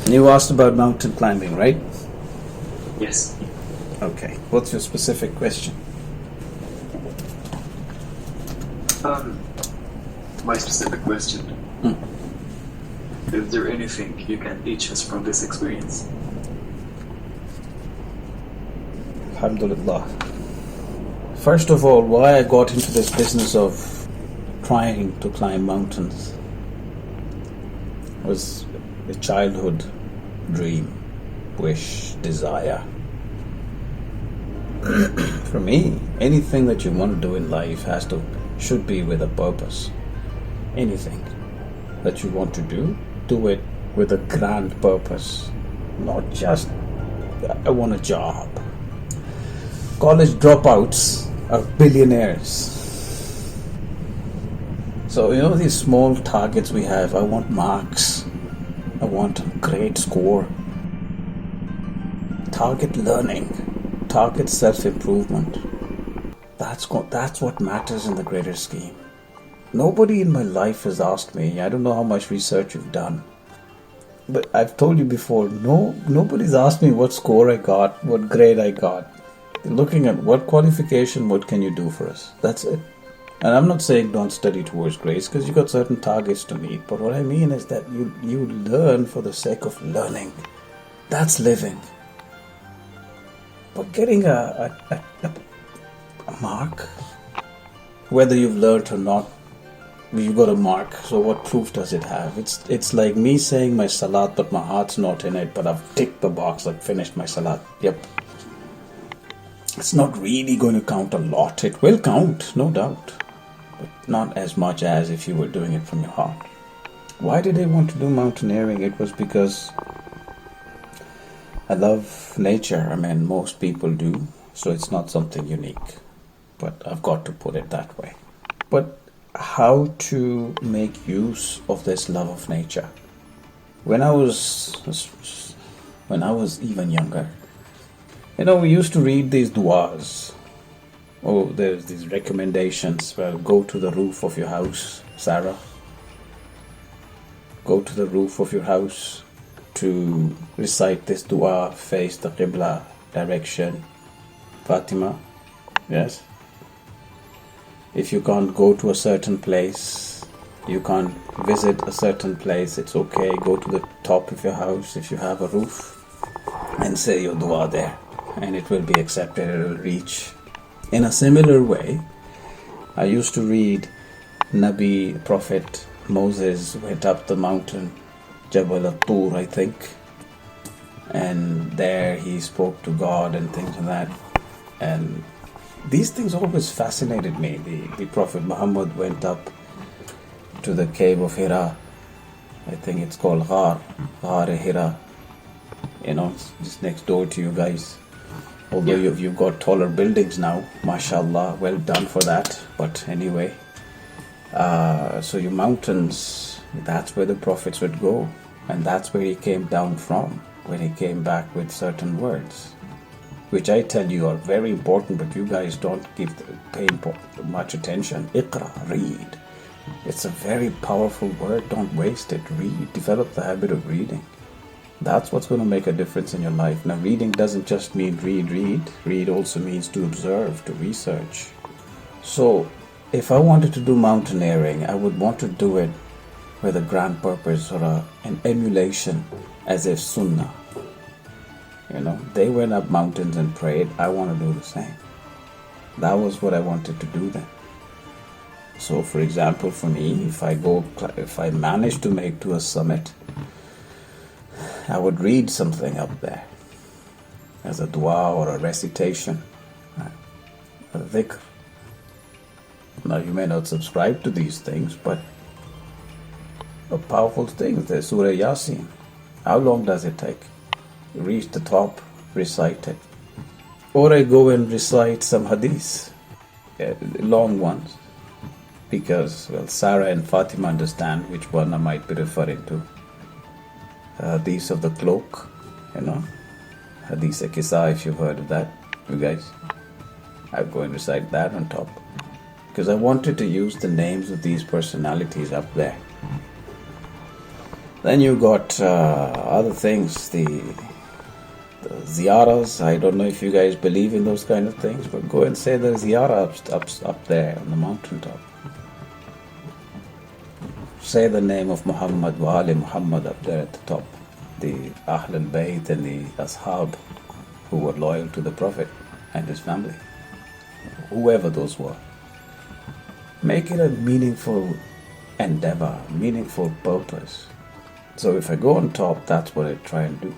You asked about mountain climbing, right? Yes. Okay. What's your specific question? My specific question. Is there anything you can teach us from this experience? Alhamdulillah. First of all, why I got into this business of trying to climb mountains was a childhood dream, wish, desire. For me, anything that you want to do in life should be with a purpose. Anything that you want to do it with a grand purpose, not just I want a job. College dropouts are billionaires. So these small targets we have. I want marks. I want a great score. Target learning. Target self-improvement. That's what matters in the greater scheme. Nobody in my life has asked me, I don't know how much research you've done, but I've told you before, nobody's asked me what score I got, what grade I got. They're looking at what qualification, what can you do for us. That's it. And I'm not saying don't study towards grades, because you've got certain targets to meet, but what I mean is that you learn for the sake of learning. That's living. But getting a mark, whether you've learned or not, you got a mark, so what proof does it have? It's like me saying my salat but my heart's not in it, but I've ticked the box, I've finished my salat. Yep. It's not really going to count a lot. It will count, no doubt, but not as much as if you were doing it from your heart. Why did I want to do mountaineering? It was because I love nature. I mean, most people do, so it's not something unique, but I've got to put it that way. But how to make use of this love of nature? When I was even younger, we used to read these du'as. Oh, there's these recommendations. Well, go to the roof of your house, Sarah. Go to the roof of your house to recite this dua, face the Qibla direction. Fatima, yes? If you can't go to a certain place, you can't visit a certain place, it's okay. Go to the top of your house if you have a roof and say your dua there, and it will be accepted, it will reach. In a similar way, I used to read Prophet Moses went up the mountain, Jabal al-Tur, I think, and there he spoke to God and things like that. And these things always fascinated me. The Prophet Muhammad went up to the cave of Hira. I think it's called Ghar-e-Hira. It's just next door to you guys. Although you've got taller buildings now, mashallah, well done for that. But anyway, so your mountains, that's where the prophets would go. And that's where he came down from, when he came back with certain words, which I tell you are very important, but you guys don't pay much attention. Iqra, read. It's a very powerful word. Don't waste it. Read. Develop the habit of reading. That's what's going to make a difference in your life. Now, reading doesn't just mean read. Read also means to observe, to research. So, if I wanted to do mountaineering, I would want to do it with a grand purpose or an emulation, as if Sunnah. They went up mountains and prayed. I want to do the same. That was what I wanted to do then. So, for example, for me, if I manage to make to a summit, I would read something up there as a dua or a recitation, a dhikr. Now, you may not subscribe to these things, but a powerful thing. There's Surah Yasin. How long does it take? You reach the top, recite it. Or I go and recite some hadiths, long ones, because, Sarah and Fatima understand which one I might be referring to. Hadith of the cloak, Hadith Kisa, if you've heard of that, you guys. I'll go and recite that on top, because I wanted to use the names of these personalities up there. Then you got other things, the ziyaras. I don't know if you guys believe in those kind of things, but go and say the ziyara up there on the mountaintop. Say the name of Muhammad wa Ali Muhammad up there at the top. The Ahl al-Bayt and the Ashab who were loyal to the Prophet and his family. Whoever those were. Make it a meaningful endeavor, meaningful purpose. So if I go on top, that's what I try and do.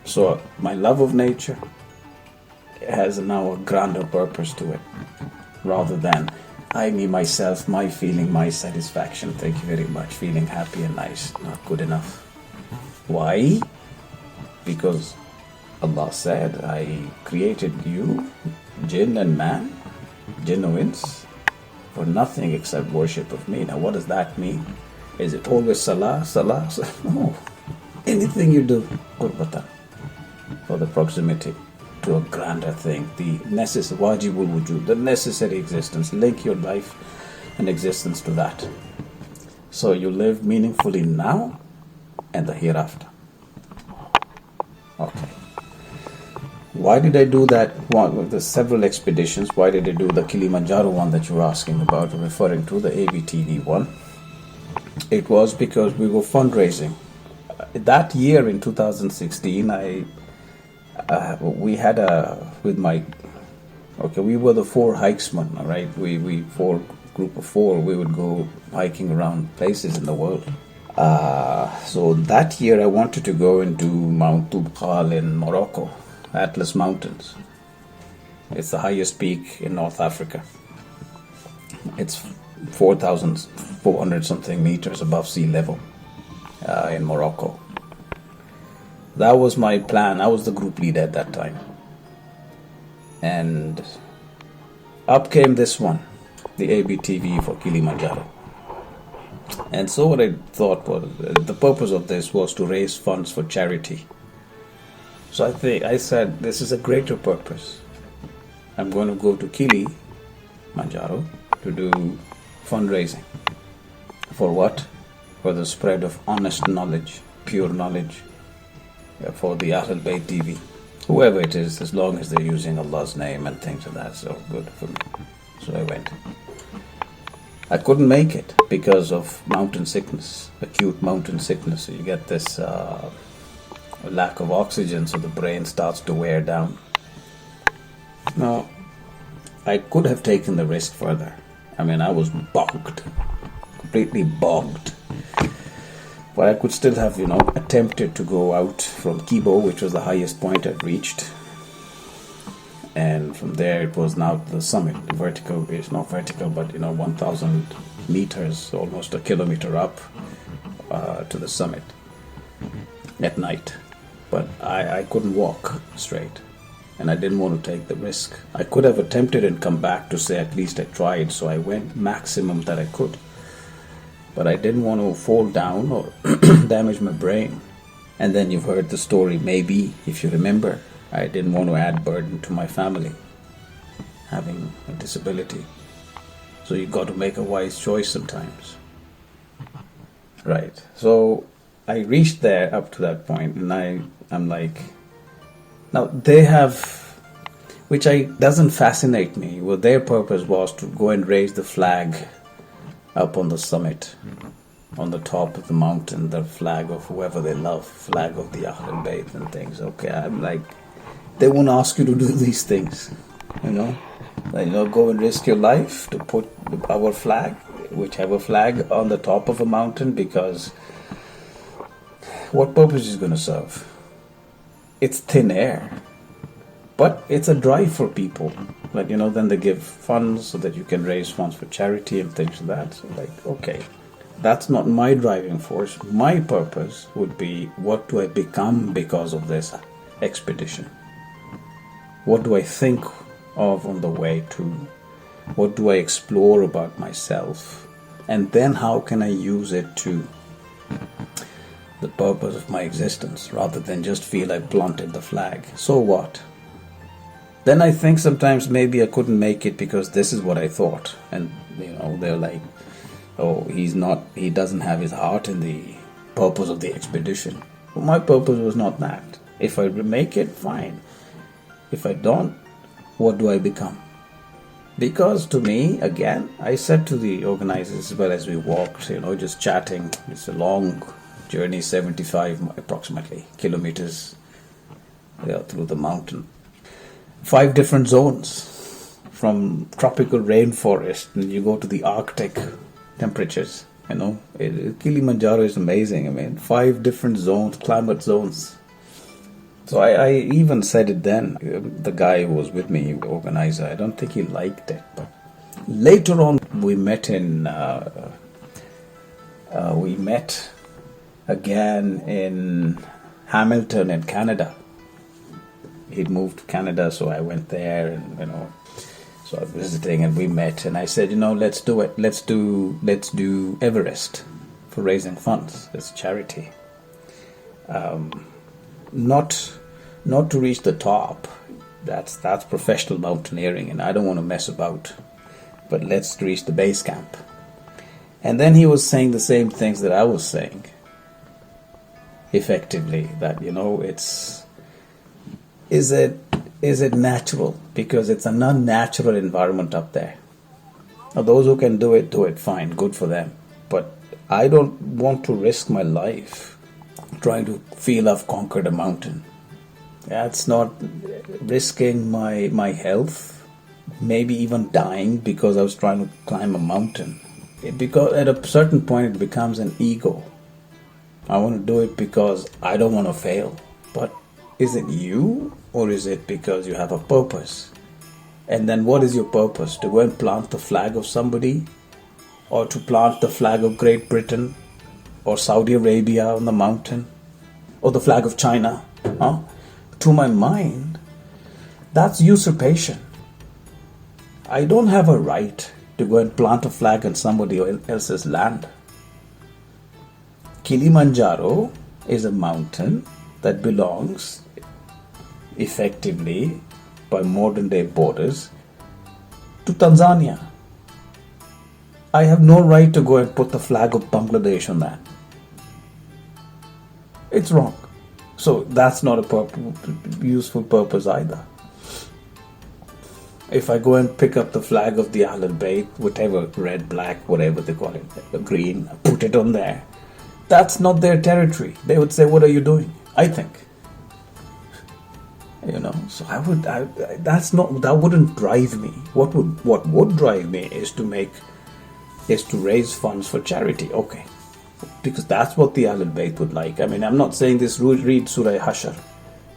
So my love of nature has now a grander purpose to it, rather than I, me, myself, my feeling, my satisfaction. Thank you very much. Feeling happy and nice. Not good enough. Why? Because Allah said, I created you, jinn and man, jinn or ins, for nothing except worship of me. Now what does that mean? Is it always salah, salah? No. Anything you do, qurbatan, for the proximity to a grander thing, the necessary, wajibul wujud, the necessary existence. Link your life and existence to that. So you live meaningfully now and the hereafter. Okay. Why did I do that one? There's several expeditions. Why did I do the Kilimanjaro one that you're asking about, referring to the ABTV one? It was because we were fundraising. That year in 2016, we had we were the 4 hikesmen, all right? We group of 4, we would go hiking around places in the world. So that year I wanted to go and do Mount Toubkal in Morocco, Atlas Mountains. It's the highest peak in North Africa. It's 4,400 something meters above sea level in Morocco. That was my plan. I was the group leader at that time. And up came this one, the ABTV for Kilimanjaro. And so what I thought was, the purpose of this was to raise funds for charity. So I said, this is a greater purpose. I'm going to go to Kilimanjaro to do fundraising. For what? For the spread of honest knowledge, pure knowledge, for the Ahl al-Bayt TV. Whoever it is, as long as they're using Allah's name and things like that, so good for me. So I went. I couldn't make it because of mountain sickness, acute mountain sickness. So you get this lack of oxygen, so the brain starts to wear down. Now, I could have taken the risk further. I mean, I was bogged, completely bogged. But I could still have, attempted to go out from Kibo, which was the highest point I'd reached. And from there, it was now the summit. The vertical is not vertical, but 1,000 meters, almost a kilometer up to the summit at night. But I couldn't walk straight, and I didn't want to take the risk. I could have attempted and come back to say at least I tried, so I went maximum that I could. But I didn't want to fall down or damage my brain. And then you've heard the story, maybe, if you remember. I didn't want to add burden to my family, having a disability. So you've got to make a wise choice sometimes. Right. So I reached there up to that point, and I'm like, now they have, which doesn't fascinate me. Well, their purpose was to go and raise the flag up on the summit, on the top of the mountain, the flag of whoever they love, flag of the Ahl al-Bayt and things. Okay, I'm like, they won't ask you to do these things, go and risk your life to put our flag, whichever flag, on the top of a mountain, because what purpose is it going to serve? It's thin air, but it's a drive for people. But then they give funds so that you can raise funds for charity and things like that. So okay, that's not my driving force. My purpose would be, what do I become because of this expedition? What do I think of on the way to? What do I explore about myself? And then how can I use it to the purpose of my existence, rather than just feel I planted the flag? So what? Then I think sometimes maybe I couldn't make it because this is what I thought. And, they're like, oh, he doesn't have his heart in the purpose of the expedition. My purpose was not that. If I make it, fine. If I don't, what do I become? Because to me, again, I said to the organizers as well as we walked, just chatting, it's a long journey, 75 approximately kilometers through the mountain. 5 different zones, from tropical rainforest, and you go to the Arctic temperatures. Kilimanjaro is amazing. 5 different zones, climate zones. So I even said it then. The guy who was with me, the organizer, I don't think he liked it. But later on, we met again in Hamilton in Canada. He'd moved to Canada, so I went there, and so I was visiting, and we met. And I said, let's do it. Let's do Everest for raising funds. It's a charity. Not to reach the top. That's professional mountaineering, and I don't want to mess about. But let's reach the base camp. And then he was saying the same things that I was saying. Effectively, that is it natural? Because it's an unnatural environment up there. Now, those who can do it fine, good for them. But I don't want to risk my life trying to feel I've conquered a mountain. That's not risking my health, maybe even dying because I was trying to climb a mountain. Because at a certain point it becomes an ego. I want to do it because I don't want to fail. But is it you, or is it because you have a purpose? And then what is your purpose? To go and plant the flag of somebody? Or to plant the flag of Great Britain? Or Saudi Arabia on the mountain? Or the flag of China? To my mind, that's usurpation. I don't have a right to go and plant a flag on somebody else's land. Kilimanjaro is a mountain that belongs, effectively, by modern day borders, to Tanzania. I have no right to go and put the flag of Bangladesh on that. It's wrong. So that's not a useful purpose either. If I go and pick up the flag of the Ahlul Bayt, whatever, red, black, whatever they call it, green, put it on there, that's not their territory. They would say, what are you doing? I think. So that wouldn't drive me. What would drive me is to raise funds for charity. Okay. Because that's what the Ahlul Bayt would like. I'm not saying this, read Surah Hashar.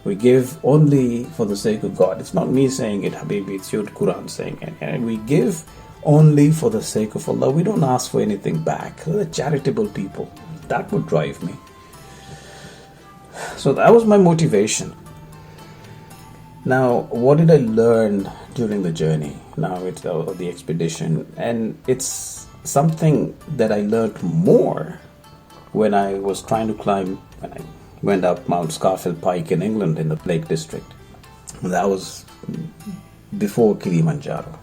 We give only for the sake of God. It's not me saying it, Habibi, it's your Quran saying it. And we give only for the sake of Allah. We don't ask for anything back. We're charitable people. That would drive me. So that was my motivation. Now, what did I learn during the journey? Now it's the expedition. And it's something that I learned more when I was trying to climb, when I went up Mount Scafell Pike in England in the Lake District. That was before Kilimanjaro.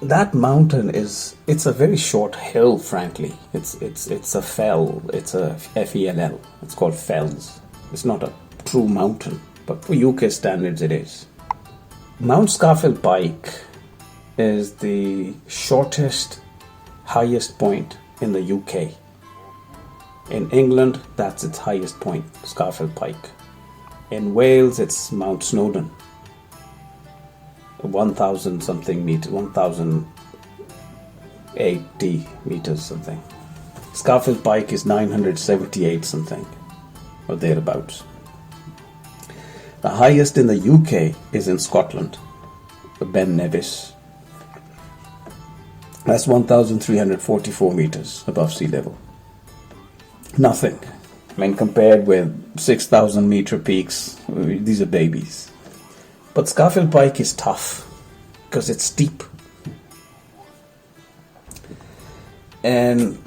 That mountain it's a very short hill, frankly. It's a fell. It's a FELL. It's called fells. It's not a true mountain, but for UK standards it is. Mount Scafell Pike is the shortest, highest point in the UK. In England, that's its highest point, Scafell Pike. In Wales, it's Mount Snowdon, 1,000 something meters, 1,080 meters something. Scafell Pike is 978 something, or thereabouts. The highest in the UK is in Scotland, Ben Nevis. That's 1,344 meters above sea level. Nothing. Compared with 6,000 meter peaks, these are babies. But Scafell Pike is tough because it's steep. And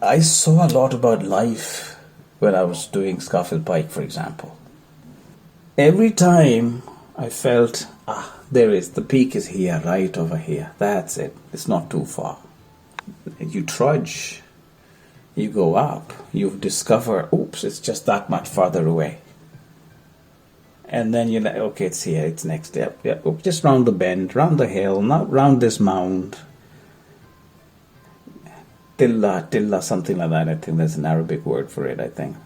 I saw a lot about life when I was doing Scafell Pike, for example. Every time I felt, the peak is here, right over here. That's it. It's not too far. You trudge. You go up, you discover, oops, it's just that much farther away. And then you're like, okay, it's here, it's next. Yep, just round the bend, round the hill, not round this mound. Tilla, something like that. I think there's an Arabic word for it, I think.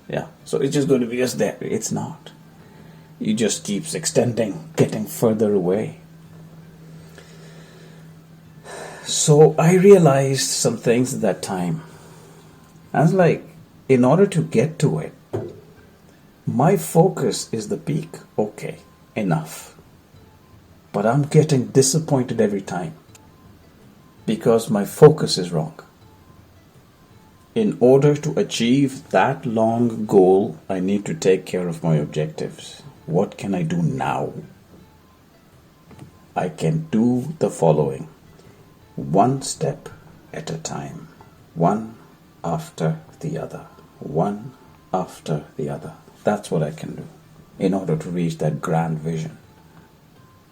Yeah. So it's just going to be just there. It's not. It just keeps extending, getting further away. So I realized some things at that time. I was like, in order to get to it, my focus is the peak. Okay, enough. But I'm getting disappointed every time because my focus is wrong. In order to achieve that long goal, I need to take care of my objectives. What can I do now? I can do the following. One step at a time. One after the other. One after the other. That's what I can do in order to reach that grand vision.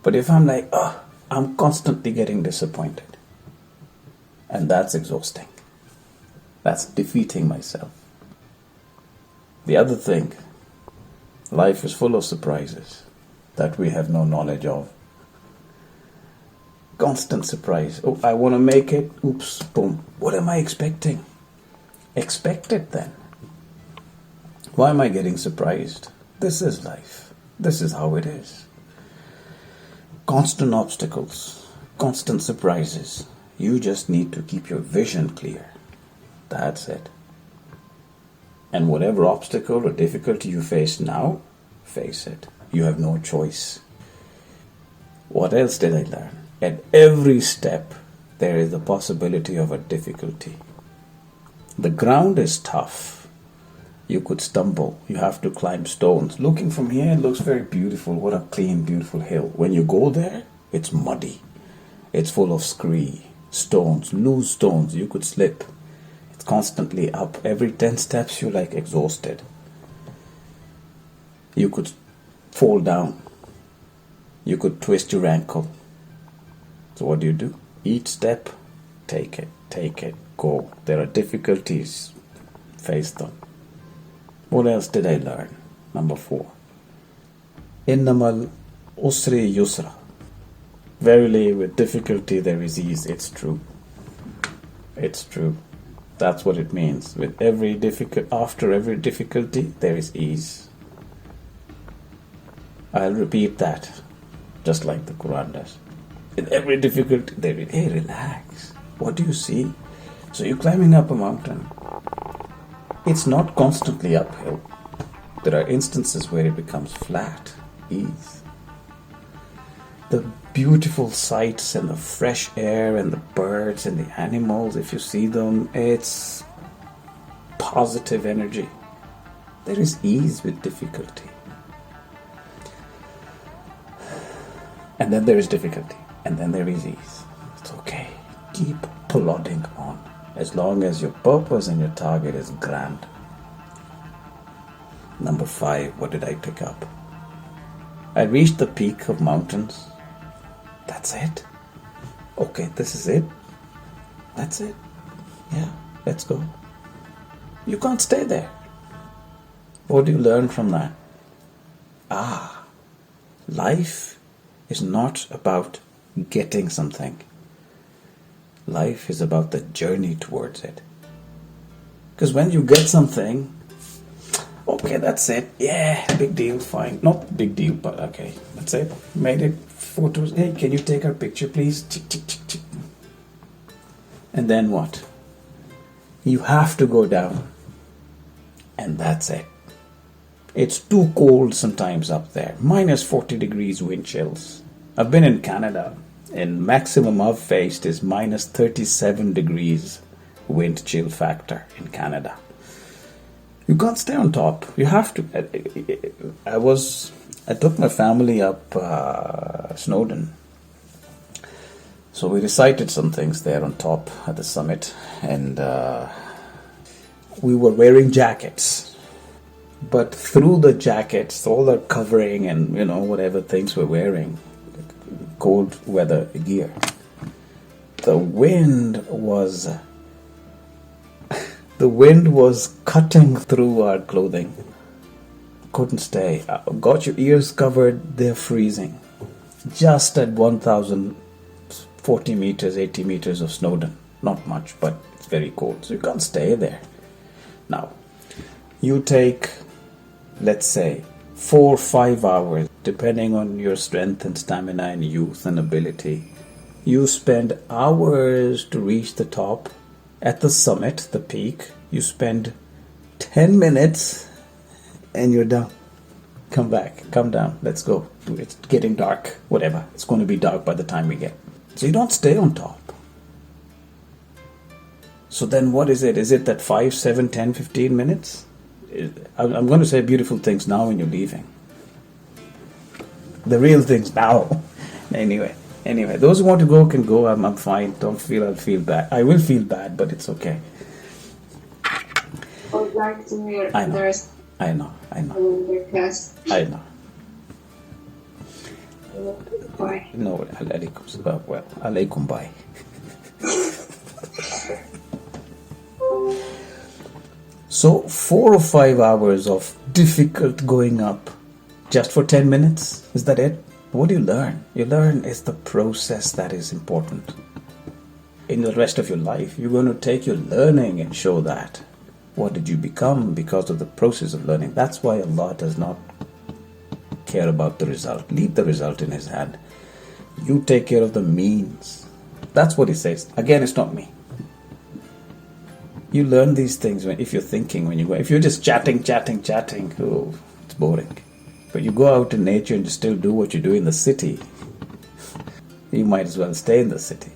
But if I'm like, I'm constantly getting disappointed. And that's exhausting. That's defeating myself. The other thing, life is full of surprises that we have no knowledge of. Constant surprise. Oh, I want to make it. Oops, boom. What am I expecting? Expect it then. Why am I getting surprised? This is life. This is how it is. Constant obstacles, constant surprises. You just need to keep your vision clear. That's it. And whatever obstacle or difficulty you face now, face it. You have no choice. What else did I learn? At every step, there is the possibility of a difficulty. The ground is tough. You could stumble. You have to climb stones. Looking from here, it looks very beautiful. What a clean, beautiful hill. When you go there, it's muddy. It's full of scree, stones, loose stones. You could slip. It's constantly up. Every 10 steps, you're like exhausted. You could fall down. You could twist your ankle. So what do? Each step, take it, go. There are difficulties. Face them. What else did I learn? Number 4. Innamal usri yusra. Verily, with difficulty there is ease. It's true. It's true. That's what it means. With after every difficulty, there is ease. I'll repeat that, just like the Quran does. With every difficulty, there is, hey, relax. What do you see? So you're climbing up a mountain. It's not constantly uphill. There are instances where it becomes flat, ease. The beautiful sights and the fresh air and the birds and the animals, if you see them, it's positive energy. There is ease with difficulty. And then there is difficulty. And then there is ease. It's okay. Keep plodding on. As long as your purpose and your target is grand. Number 5, what did I pick up? I reached the peak of mountains. That's it. Okay, this is it. That's it. Yeah, let's go. You can't stay there. What do you learn from that? Life is not about getting something. Life is about the journey towards it. Because when you get something, okay, that's it. Yeah, big deal, fine. Not big deal, but okay, that's it. Made it. Photos. Hey, can you take our picture, please? Tick, tick, tick, tick. And then what? You have to go down. And that's it. It's too cold sometimes up there. Minus 40 degrees wind chills. I've been in Canada, and maximum I've faced is minus 37 degrees wind chill factor in Canada. You can't stay on top. You have to. I took my family up Snowdon. So we recited some things there on top at the summit, and we were wearing jackets. But through the jackets, all the covering and whatever things we're wearing, cold weather gear, the wind was The wind was cutting through our clothing. Couldn't stay. Got your ears covered, they're freezing. Just at 1,040 meters, 80 meters of Snowdon. Not much, but it's very cold, so you can't stay there. Now, you take, let's say, 4 or 5 hours, depending on your strength and stamina and youth and ability. You spend hours to reach the top. At the summit, the peak, you spend 10 minutes and you're done. Come back, come down, let's go. It's getting dark, whatever. It's going to be dark by the time we get. So you don't stay on top. So then what is it? Is it that 5, 7, 10, 15 minutes? I'm going to say beautiful things now when you're leaving. The real things now. Anyway, those who want to go can go. I'm fine. Don't feel I'll feel bad. I will feel bad, but it's okay. I would like to hear I know. the rest I know. of the class. I know. Bye. No, alaikum bye. So 4 or 5 hours of difficult going up just for 10 minutes? Is that it? What do you learn? You learn is the process that is important. In the rest of your life, you're going to take your learning and show that. What did you become because of the process of learning? That's why Allah does not care about the result. Leave the result in His hand. You take care of the means. That's what He says. Again, it's not me. You learn these things if you're thinking, when you go. If you're just chatting, oh, it's boring. But you go out in nature and you still do what you do in the city, you might as well stay in the city.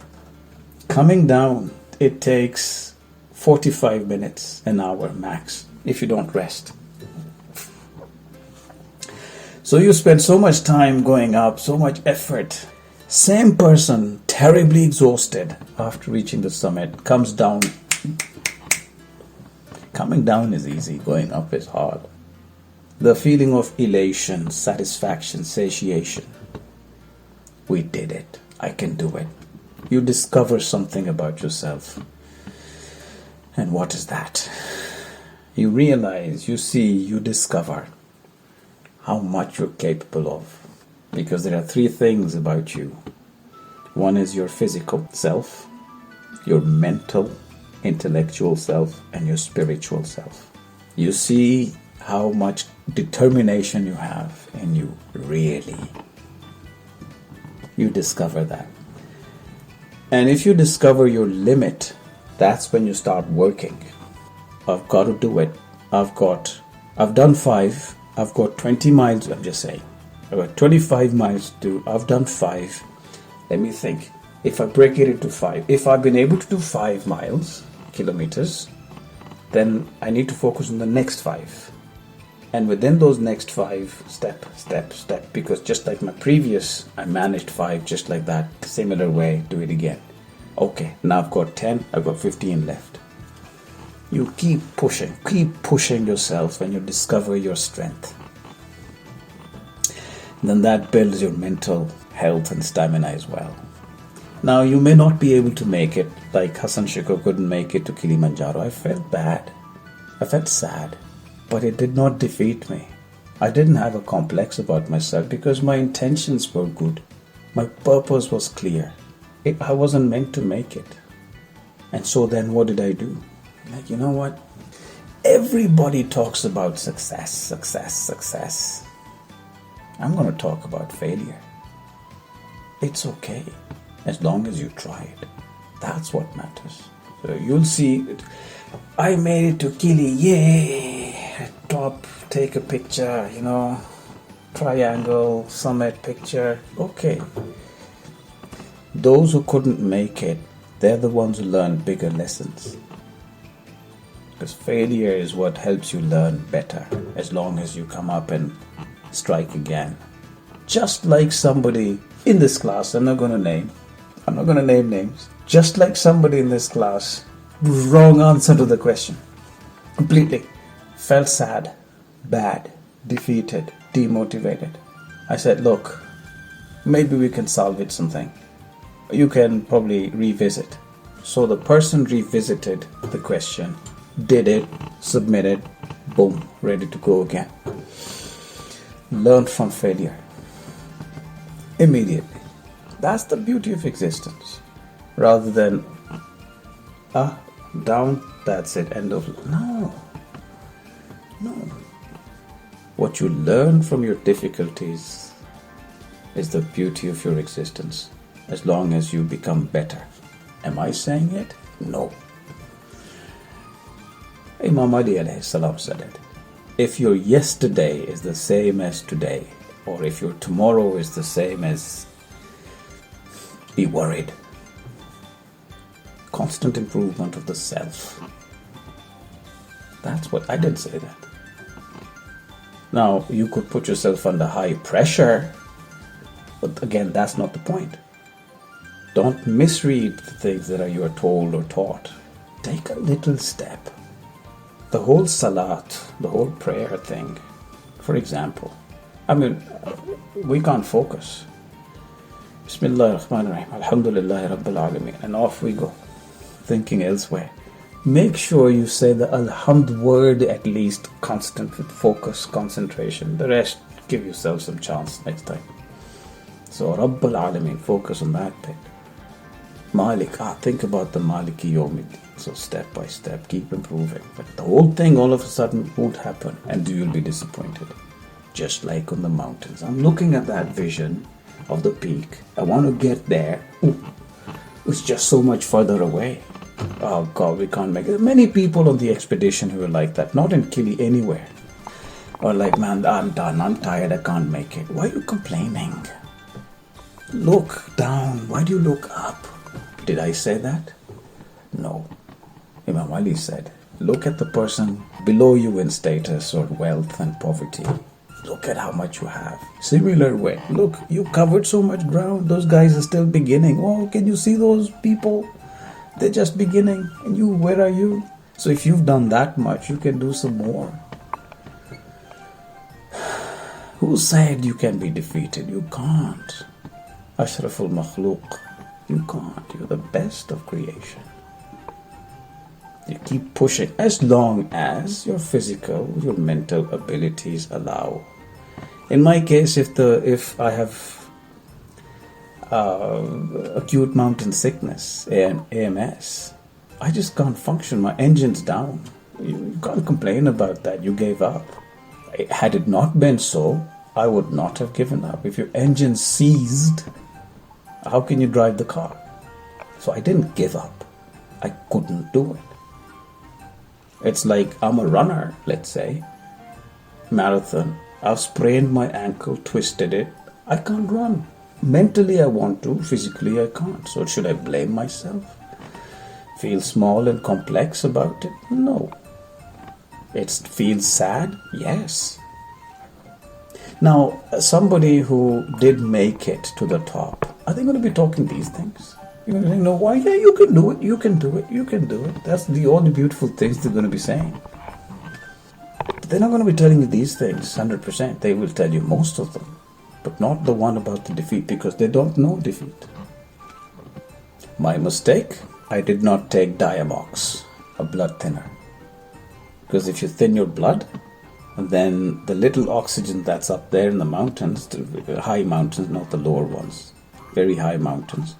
Coming down, it takes 45 minutes, an hour max, if you don't rest. So you spend so much time going up, so much effort. Same person, terribly exhausted after reaching the summit, comes down. Coming down is easy, going up is hard. The feeling of elation, satisfaction, satiation. We did it. I can do it. You discover something about yourself. And what is that? You realize, you see, you discover how much you're capable of. Because there are 3 things about you. One is your physical self, your mental, intellectual self, and your spiritual self. You see how much determination you have in you, really. You discover that. And if you discover your limit, that's when you start working. I've got to do it. I've done 5. I've got 20 miles, I'm just saying. I've got 25 miles to do. I've done 5. Let me think. If I break it into 5, if I've been able to do 5 kilometers, then I need to focus on the next 5. And within those next 5, step, because just like my previous, I managed 5 just like that, similar way, do it again. Okay, now I've got 10, I've got 15 left. You keep pushing yourself and you discover your strength. Then that builds your mental health and stamina as well. Now you may not be able to make it, like Hassan Shukr couldn't make it to Kilimanjaro. I felt bad. I felt sad. But it did not defeat me. I didn't have a complex about myself because my intentions were good. My purpose was clear. I wasn't meant to make it. And so then what did I do? Like, you know what? Everybody talks about success. I'm going to talk about failure. It's okay, as long as you try it. That's what matters. So you'll see, I made it to Kili, yay! Top, take a picture, triangle, summit picture. Okay. Those who couldn't make it, they're the ones who learn bigger lessons. Because failure is what helps you learn better, as long as you come up and strike again. Just like somebody in this class, I'm not going to name names. Just like somebody in this class, wrong answer to the question. Completely. Felt sad, bad, defeated, demotivated. I said, look, maybe we can salvage something. You can probably revisit. So the person revisited the question did it, submitted, boom, ready to go again. Learn from failure immediately. That's the beauty of existence. Rather than down, that's it, end of. No. What you learn from your difficulties is the beauty of your existence, as long as you become better. Am I saying it? No. Imam Ali alayhi salam said it. If your yesterday is the same as today, or if your tomorrow is the same as, be worried. Constant improvement of the self. That's what I didn't say that. Now, you could put yourself under high pressure, but again, that's not the point. Don't misread the things that you are told or taught. Take a little step. The whole salat, the whole prayer thing, for example, we can't focus. Bismillah ar-Rahman ar-Rahim, Alhamdulillah Rabbil Alameen, and off we go, thinking elsewhere. Make sure you say the Alhamd word at least constant with focus, concentration. The rest, give yourself some chance next time. So Rabbil Alameen, focus on that bit. Malik, think about the Maliki Yawmiddin. So step by step, keep improving. But the whole thing all of a sudden won't happen, and you'll be disappointed. Just like on the mountains. I'm looking at that vision of the peak. I want to get there. Ooh, it's just so much further away. Oh God, we can't make it. Many people on the expedition who are like that, not in Kili, anywhere. Or like, man, I'm done, I'm tired, I can't make it. Why are you complaining? Look down. Why do you look up? Did I say that? No. Imam Ali said, look at the person below you in status or wealth and poverty. Look at how much you have. Similar way, look, you covered so much ground. Those guys are still beginning. Oh, can you see those people? They're just beginning. And you, where are you? So if you've done that much, you can do some more. Who said you can be defeated? You can't. Ashraful Makhluq. You can't. You're the best of creation. You keep pushing as long as your physical, your mental abilities allow. In my case, if I have acute mountain sickness, AMS, I just can't function. My engine's down. You can't complain about that. You gave up. Had it not been so, I would not have given up. If your engine seized, how can you drive the car? So I didn't give up. I couldn't do it. It's like I'm a runner, let's say, marathon. I've sprained my ankle, twisted it. I can't run. Mentally I want to, physically I can't. So should I blame myself? Feel small and complex about it? No. It feels sad? Yes. Now, somebody who did make it to the top, are they going to be talking these things? You're going to say, no, why? Yeah, you can do it, you can do it, you can do it. That's all the beautiful things they're going to be saying. But they're not going to be telling you these things 100%. They will tell you most of them, but not the one about the defeat, because they don't know defeat. My mistake, I did not take Diamox, a blood thinner. Because if you thin your blood, then the little oxygen that's up there in the mountains, the high mountains, not the lower ones, very high mountains,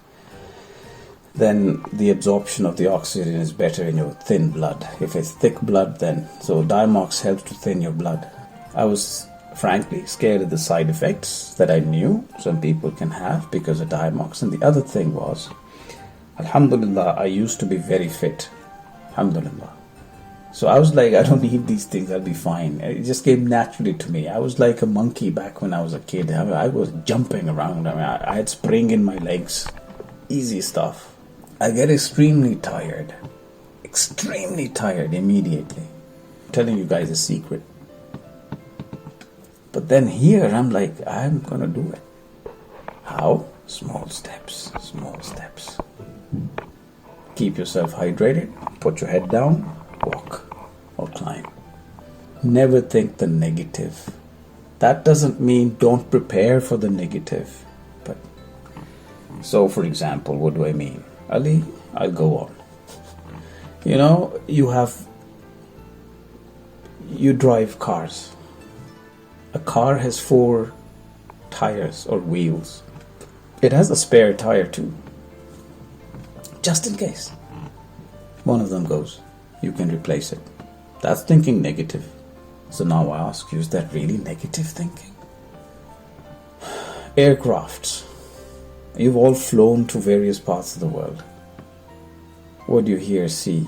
then the absorption of the oxygen is better in your thin blood. If it's thick blood, then so Diamox helps to thin your blood. I was frankly scared of the side effects that I knew some people can have because of Diamox. And the other thing was, Alhamdulillah, I used to be very fit. Alhamdulillah. So I was like, I don't need these things, I'll be fine. It just came naturally to me. I was like a monkey back when I was a kid. I was jumping around. I had spring in my legs. Easy stuff. I get extremely tired immediately. I'm telling you guys a secret. But then here I'm like, I'm gonna do it. How? Small steps. Keep yourself hydrated, put your head down, walk or climb. Never think the negative. That doesn't mean don't prepare for the negative. But so for example, what do I mean? Ali, I'll go on. You know, you have You drive cars. A car has 4 tires or wheels. It has a spare tire too. Just in case one of them goes, you can replace it. That's thinking negative. So now I ask you, is that really negative thinking? Aircrafts. You've all flown to various parts of the world. What do you hear, see?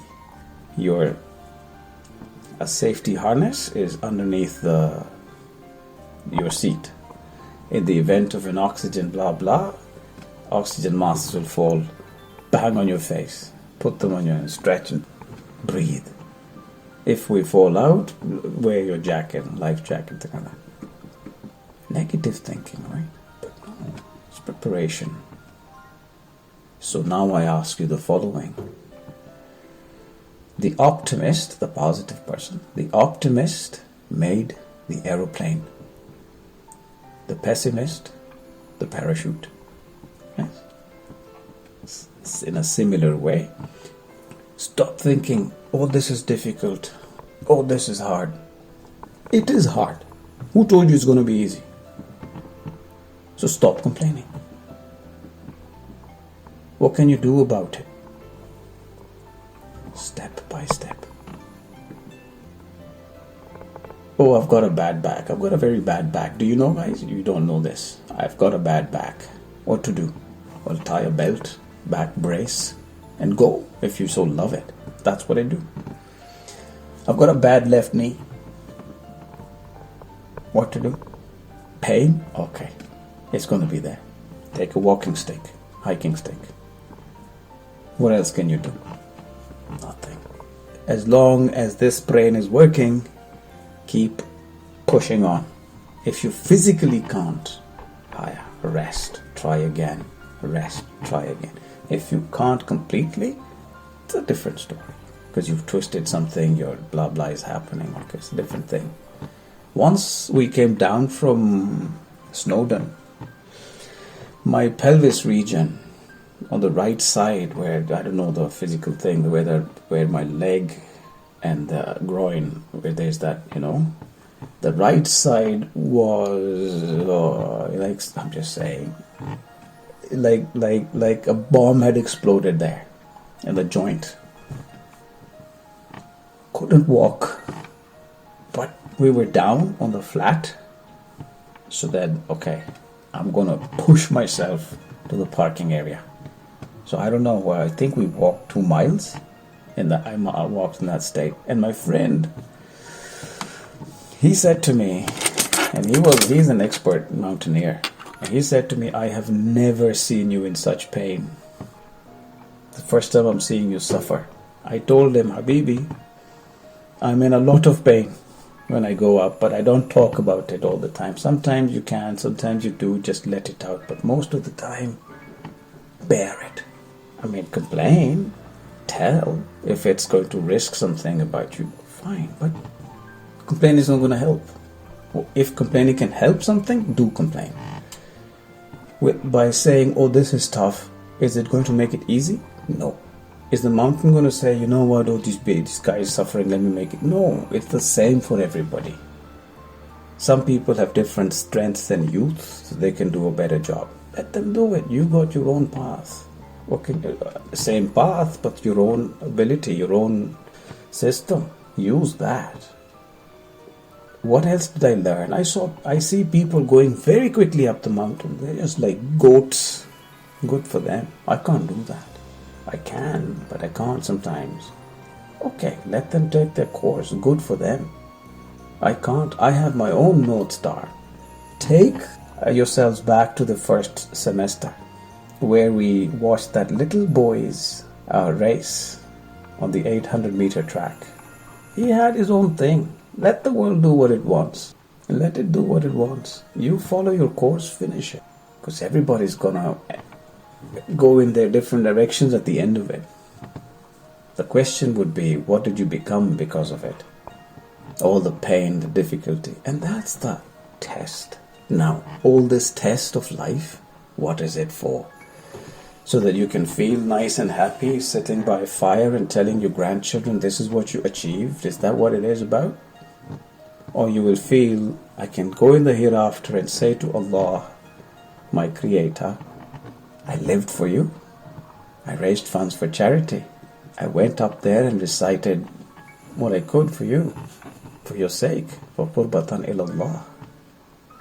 A safety harness is underneath your seat. In the event of an oxygen blah blah, oxygen masks will fall, bang on your face, put them on you, stretch and breathe. If we fall out, wear your jacket, life jacket, thing like that. Negative thinking, right? But no, it's preparation. So now I ask you the following. The optimist, the positive person, the optimist made the aeroplane. The pessimist, the parachute. Yes? It's in a similar way. Stop thinking, oh, this is difficult. Oh, this is hard. It is hard. Who told you it's going to be easy? So stop complaining. What can you do about it? Step by step. Oh, I've got a bad back. I've got a very bad back. Do you know, guys? You don't know this. I've got a bad back. What to do? Well, tie a belt, back brace, and go if you so love it. That's what I do. I've got a bad left knee. What to do? Pain? Okay. It's going to be there. Take a walking stick, hiking stick. What else can you do? Nothing. As long as this brain is working, keep pushing on. If you physically can't, rest, try again. Rest, try again. If you can't completely, it's a different story. Because you've twisted something, your blah blah is happening. Okay, it's a different thing. Once we came down from Snowdon, my pelvis region on the right side, where I don't know the physical thing, where my leg and the groin, where there's that, the right side was like, I'm just saying, like a bomb had exploded there in the joint. Couldn't walk, but we were down on the flat. So then, okay, I'm gonna push myself to the parking area. So I don't know where. I think we walked 2 miles, and I walked in that state. And my friend, he said to me, and he's an expert mountaineer, and he said to me, I have never seen you in such pain. The first time I'm seeing you suffer. I told him, Habibi, I'm in a lot of pain when I go up, but I don't talk about it all the time. Sometimes you can, sometimes you do, just let it out. But most of the time, bear it. I mean, complain, tell. If it's going to risk something about you, fine. But complaining is not going to help. If complaining can help something, do complain. By saying, oh, this is tough, is it going to make it easy? No. Is the mountain going to say, you know what, oh, this guy is suffering, let me make it? No, it's the same for everybody. Some people have different strengths and youth, so they can do a better job. Let them do it. You got your own path. Same path, but your own ability, your own system. Use that. What else did I learn? I see people going very quickly up the mountain. They're just like goats. Good for them. I can't do that. I can, but I can't sometimes. Okay, let them take their course. Good for them. I can't. I have my own North Star. Take yourselves back to the first semester, where we watched that little boy's race on the 800-meter track. He had his own thing. Let the world do what it wants. Let it do what it wants. You follow your course, finish it. Because everybody's gonna go in their different directions at the end of it. The question would be, what did you become because of it? All the pain, the difficulty. And that's the test. Now, all this test of life, what is it for? So that you can feel nice and happy sitting by a fire and telling your grandchildren this is what you achieved? Is that what it is about? or you will feel, I can go in the hereafter and say to Allah, my Creator, I lived for you. I raised funds for charity. I went up there and recited what I could for you, for your sake, for qurbatan ilallah.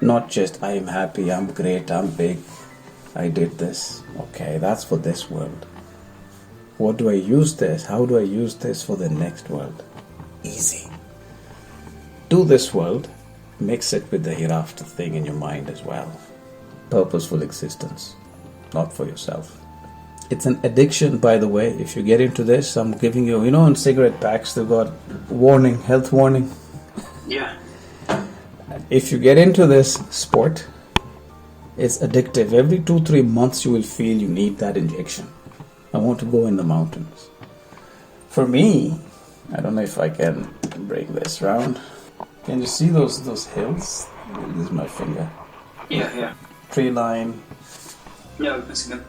Not just, I am happy, I'm great, I'm big, I did this. Okay, that's for this world. What do I use this? How do I use this for the next world? Easy. Do this world, mix it with the hereafter thing in your mind as well. Purposeful existence, not for yourself. It's an addiction, by the way. If you get into this, I'm giving you, in cigarette packs, they've got warning, health warning. Yeah. If you get into this sport, it's addictive. Every 2-3 months you will feel you need that injection. I want to go in the mountains. For me, I don't know if I can bring this round. Can you see those hills? This is my finger. Yeah. Tree line. Yeah, I see them.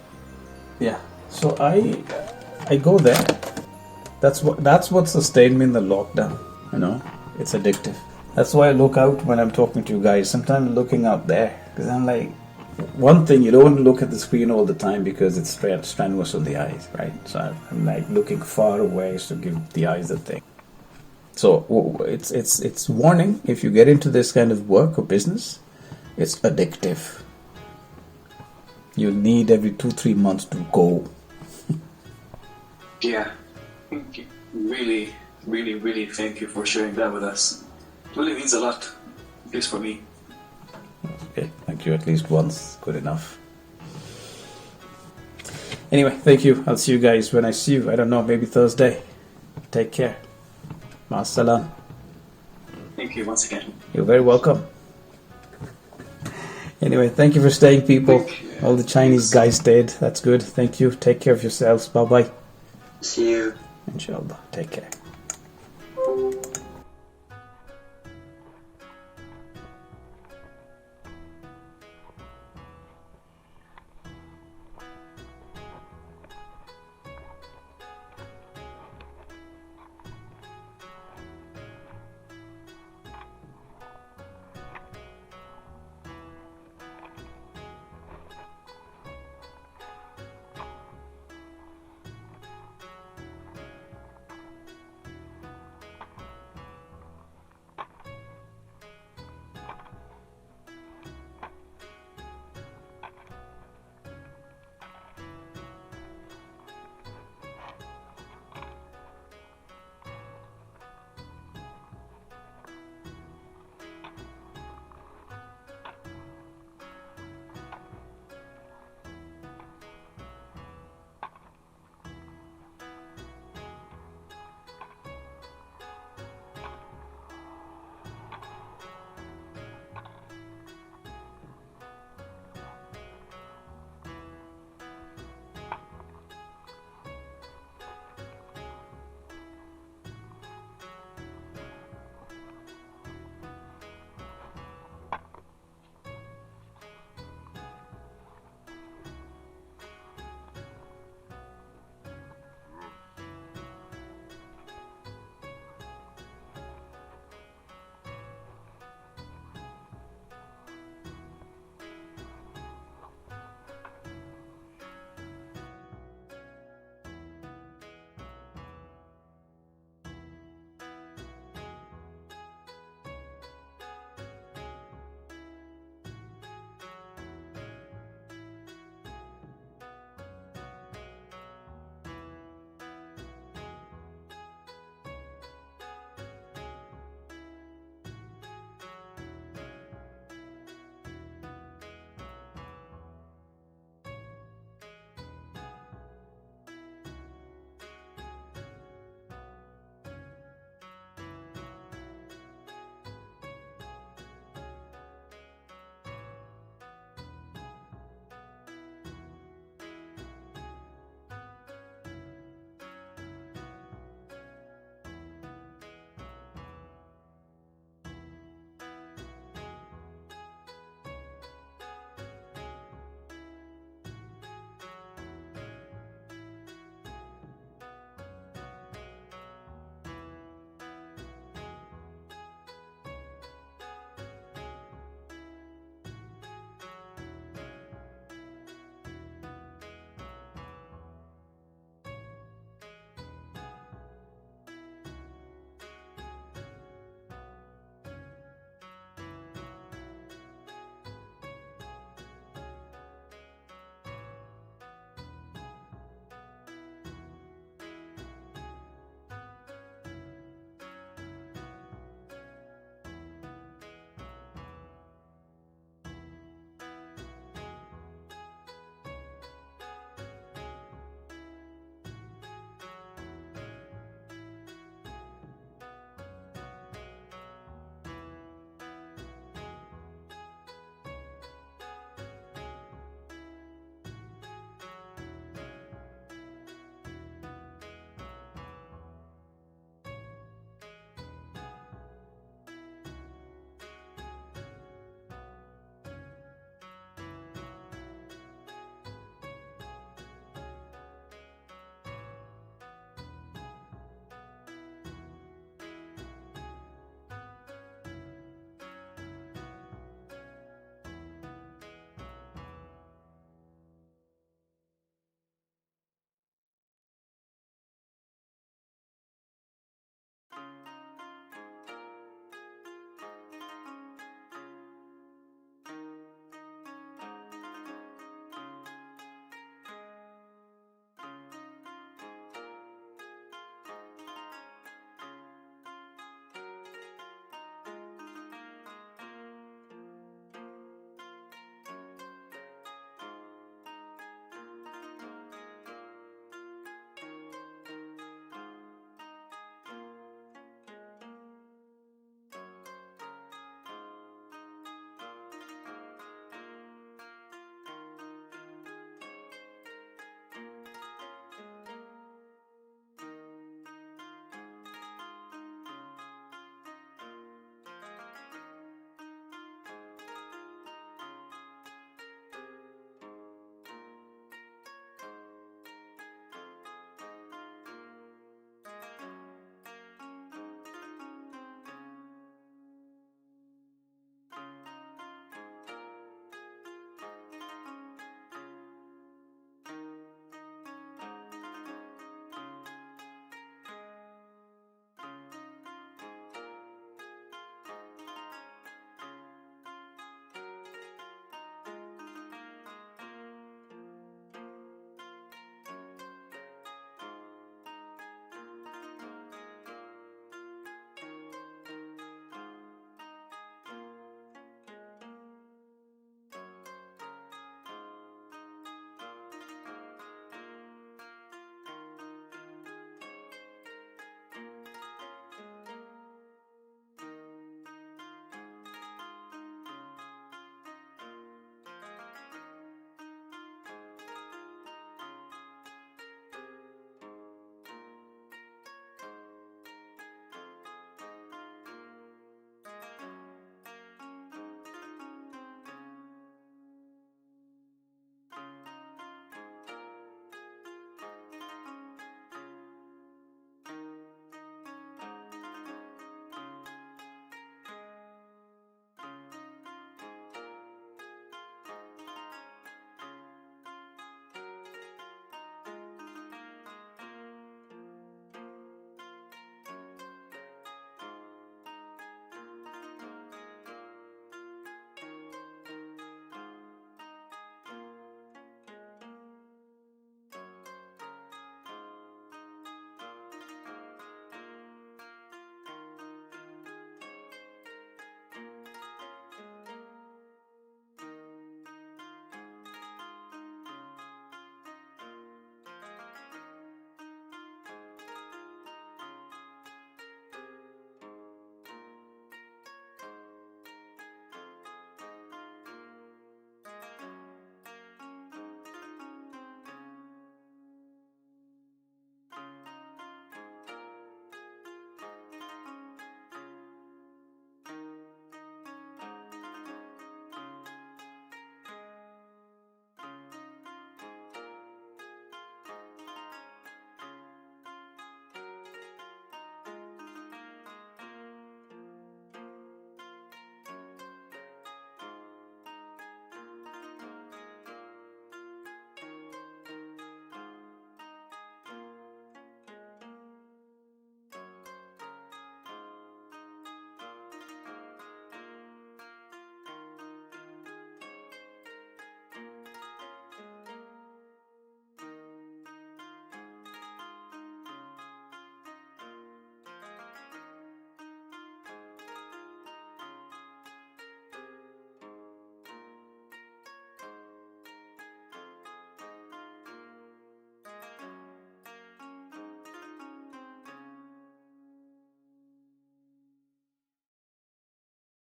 Yeah. So I go there. That's what sustained me in the lockdown. It's addictive. That's why I look out when I'm talking to you guys. Sometimes I'm looking out there because I'm like, one thing, you don't want to look at the screen all the time because it's strenuous on the eyes, right? So I'm like looking far away to give the eyes a thing. So it's warning. If you get into this kind of work or business, it's addictive. You need every 2-3 months to go. Yeah. Thank you. Really, really, really thank you for sharing that with us. It really means a lot, at least for me. Okay, thank you. At least once, good enough. Anyway, thank you. I'll see you guys when I see you. I don't know, maybe Thursday. Take care. Ma'as-salam. Thank you once again. You're very welcome. Anyway, thank you for staying, people. All the Chinese guys stayed. That's good. Thank you. Take care of yourselves. Bye-bye. See you. Inshallah. Take care.